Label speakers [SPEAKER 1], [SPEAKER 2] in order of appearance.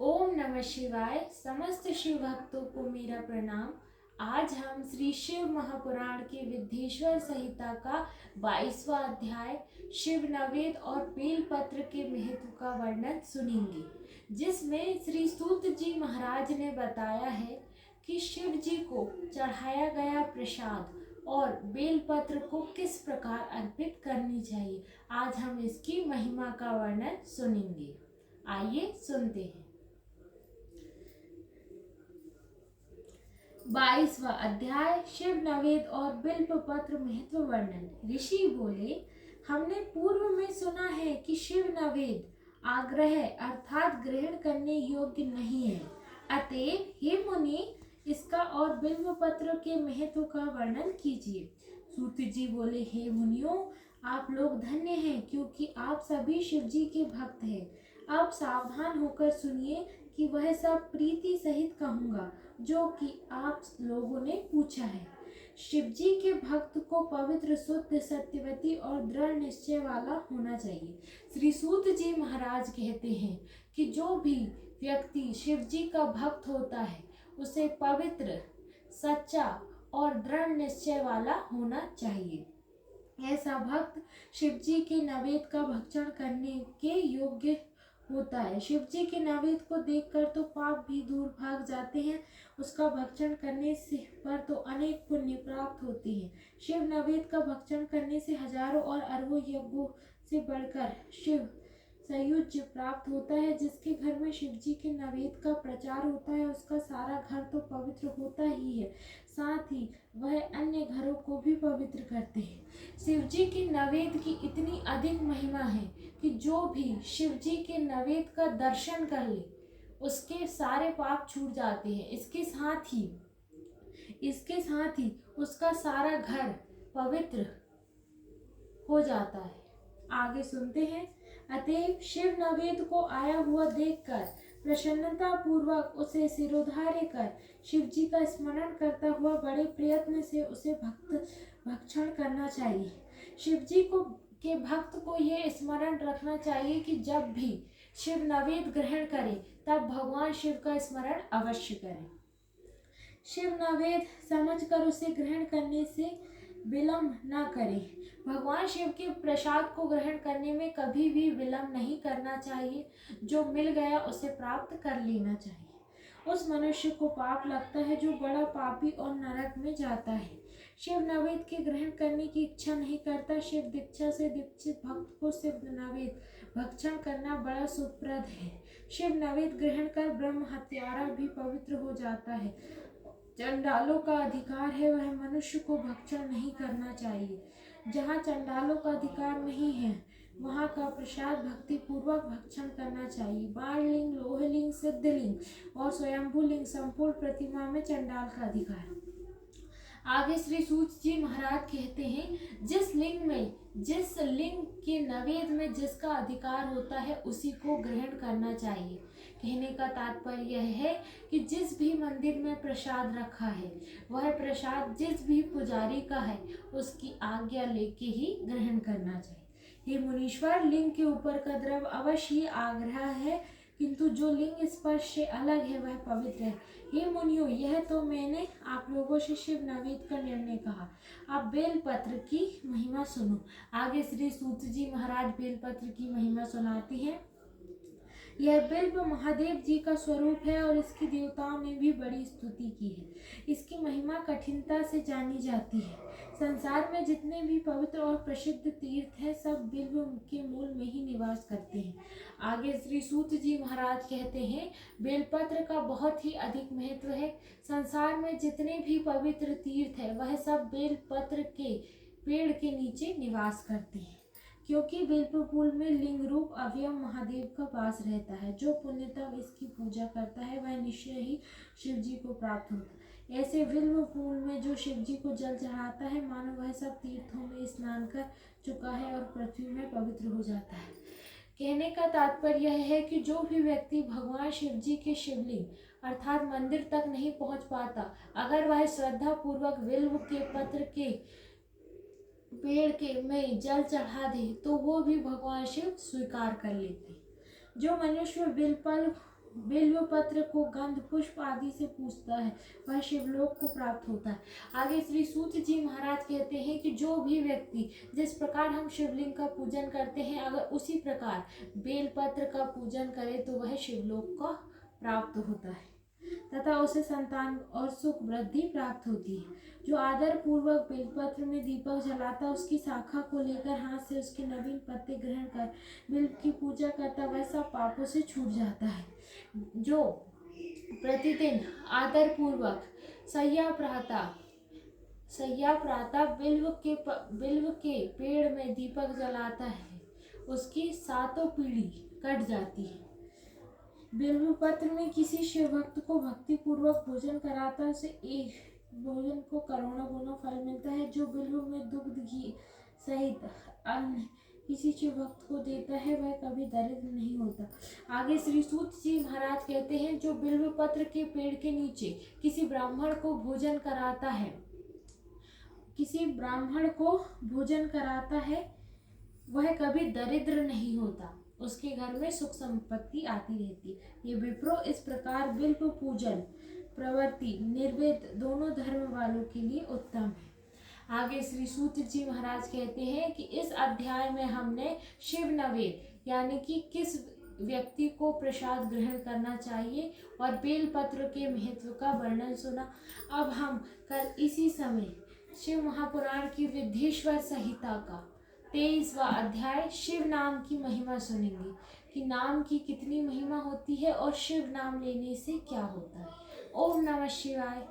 [SPEAKER 1] ओम नमः शिवाय। समस्त शिव भक्तों को मेरा प्रणाम। आज हम श्री शिव महापुराण की विद्धेश्वर संहिता का 22वां अध्याय शिव नवेद और बेलपत्र के महत्व का वर्णन सुनेंगे, जिसमें श्री सूत जी महाराज ने बताया है कि शिव जी को चढ़ाया गया प्रसाद और बेलपत्र को किस प्रकार अर्पित करनी चाहिए। आज हम इसकी महिमा का वर्णन सुनेंगे। आइए सुनते हैं। 22वां अध्याय शिव नवेद और बिल्व पत्र महत्व वर्णन। ऋषि बोले, हमने पूर्व में सुना है कि शिव नवेद आग्रह अर्थात ग्रहण करने योग्य नहीं है। अतएव हे मुनि, इसका और बिल्व पत्र के महत्व का वर्णन कीजिए। सूत जी बोले, हे मुनियों, आप लोग धन्य हैं, क्योंकि आप सभी शिव जी के भक्त हैं। अब सावधान होकर सुनिए कि वह सब प्रीति सहित कहूँगा जो कि आप लोगों ने पूछा है। शिव जी के भक्त को पवित्र, शुद्ध, सत्यवती और दृढ़ निश्चय वाला होना चाहिए। श्री सूत जी महाराज कहते हैं कि जो भी व्यक्ति शिव जी का भक्त होता है उसे पवित्र, सच्चा और दृढ़ निश्चय वाला होना चाहिए। ऐसा भक्त शिव जी के नवेद का भक्षण करने के योग्य होता है। शिव जी के नवेद को देखकर तो पाप भी दूर भाग जाते हैं, उसका भक्षण करने से पर तो अनेक पुण्य प्राप्त होते हैं। शिव नवेद का भक्षण करने से हजारों और अरबों यज्ञों से बढ़कर शिव सायुज्य प्राप्त होता है। जिसके घर में शिव जी के नवेद का प्रचार होता है उसका सारा घर तो पवित्र होता ही है, साथ ही वह अन्य घरों को भी पवित्र करते हैं। शिव जी के नवेद की इतनी अधिक महिमा है कि जो भी शिव जी के नवेद का दर्शन कर ले उसके सारे पाप छूट जाते हैं। इसके साथ ही उसका सारा घर पवित्र हो जाता है। आगे सुनते हैं। अतएव शिव नवेद को आया हुआ देखकर प्रसन्नता पूर्वक उसे सिरोधार्य कर शिव जी का स्मरण करता हुआ बड़े प्रयत्न से उसे भक्षण करना चाहिए। शिव जी के भक्त को यह स्मरण रखना चाहिए कि जब भी शिव नवेद ग्रहण करे तब भगवान शिव का स्मरण अवश्य करें। शिव नवेद समझकर उसे ग्रहण करने से विलंब न करें। भगवान शिव के प्रसाद को ग्रहण करने में कभी भी विलंब नहीं करना चाहिए। जो मिल गया उसे प्राप्त कर लेना चाहिए। उस मनुष्य को पाप लगता है जो बड़ा पापी और नरक में जाता है। शिव नवेद के ग्रहण करने की इच्छा नहीं करता। शिव दीक्षा से दीक्षित भक्त को शिव नवेद भक्षण करना बड़ा सुप्रद है। शिव नवेद ग्रहण कर ब्रह्म हत्यारा भी पवित्र हो जाता है। चंडालों का अधिकार है, वह मनुष्य को भक्षण नहीं करना चाहिए। जहाँ चंडालों का अधिकार नहीं है वहाँ का प्रसाद भक्ति पूर्वक भक्षण करना चाहिए। बाणलिंग, लोहलिंग, सिद्धलिंग और स्वयंभूलिंग संपूर्ण प्रतिमा में चंडाल का अधिकार। आगे श्री सूत जी महाराज कहते हैं, जिस लिंग के नवेद में जिसका अधिकार होता है उसी को ग्रहण करना चाहिए। कहने का तात्पर्य यह है कि जिस भी मंदिर में प्रसाद रखा है वह प्रसाद जिस भी पुजारी का है उसकी आज्ञा लेके ही ग्रहण करना चाहिए। हे मुनीश्वर, लिंग के ऊपर का द्रव्य अवश्य ही आग्रह है, किंतु जो लिंग स्पर्श से अलग है वह पवित्र है। हे मुनियों, यह तो मैंने आप लोगों से शिव नवेद का निर्णय कहा। अब बेलपत्र की महिमा सुनो। आगे श्री सूत जी महाराज बेलपत्र की महिमा सुनाते हैं। यह बिल्व महादेव जी का स्वरूप है और इसकी देवताओं ने भी बड़ी स्तुति की है। इसकी महिमा कठिनता से जानी जाती है। संसार में जितने भी पवित्र और प्रसिद्ध तीर्थ है सब बिल्व के मूल में ही निवास करते हैं। आगे श्री सूत जी महाराज कहते हैं, बेलपत्र का बहुत ही अधिक महत्व है। संसार में जितने भी पवित्र तीर्थ है वह सब बेलपत्र के पेड़ के नीचे निवास करते हैं, क्योंकि बिल्वफूल में लिंग रूप अवयव महादेव का वास रहता है। जो पुण्यतम इसकी पूजा करता है वह निश्चय ही शिव जी को प्राप्त होता है। ऐसे बिल्वफूल में जो शिव जी को जल चढ़ाता है मानो वह सब तीर्थों में स्नान कर चुका है और पृथ्वी में पवित्र हो जाता है। कहने का तात्पर्य यह है कि जो भी व्यक्ति भगवान शिव जी के शिवलिंग अर्थात मंदिर तक नहीं पहुंच पाता, अगर वह श्रद्धा पूर्वक बिल्व के पत्र के पेड़ के में जल चढ़ा दे तो वो भी भगवान शिव स्वीकार कर लेते। जो मनुष्य बिल्पल बिल्व पत्र को गंध पुष्प आदि से पूजता है वह शिवलोक को प्राप्त होता है। आगे श्री सूत जी महाराज कहते हैं कि जो भी व्यक्ति जिस प्रकार हम शिवलिंग का पूजन करते हैं अगर उसी प्रकार बेलपत्र का पूजन करे तो वह शिवलोक का प्राप्त होता है तथा उसे संतान और सुख वृद्धि प्राप्त होती है। जो आदर पूर्वक बेलपत्र में दीपक जलाता उसकी शाखा को लेकर हाथ से उसके नवीन पत्ते ग्रहण कर बिल्व की पूजा करता वह सब पापों से छूट जाता है। जो प्रतिदिन आदर पूर्वक सैया प्रातः बिल्व के पेड़ में दीपक जलाता है उसकी सातों पीढ़ी कट जाती है। बिल्व पत्र में किसी शिव भक्त को भक्ति पूर्वक भोजन कराता है उसे एक भोजन को करोड़ों गुना फल मिलता है। जो बिल्व में दुग्ध घी सहित अन्य किसी शिव भक्त को देता है वह कभी दरिद्र नहीं होता। आगे श्री सूत जी महाराज कहते हैं जो बिल्व पत्र के पेड़ के नीचे किसी ब्राह्मण को भोजन कराता है वह कभी दरिद्र नहीं होता उसके घर में सुख संपत्ति आती रहती है। ये विप्रो इस प्रकार बिल्व पूजन प्रवृत्ति निर्वेद दोनों धर्म वालों के लिए उत्तम है। आगे श्री सूत जी महाराज कहते हैं कि इस अध्याय में हमने शिव नवेद यानी कि किस व्यक्ति को प्रसाद ग्रहण करना चाहिए और बेलपत्र के महत्व का वर्णन सुना। अब हम कल इसी समय शिव महापुराण की विद्धेश्वर संहिता का 23वां अध्याय शिव नाम की महिमा सुनेंगे कि नाम की कितनी महिमा होती है और शिव नाम लेने से क्या होता है। ओम नमः शिवाय।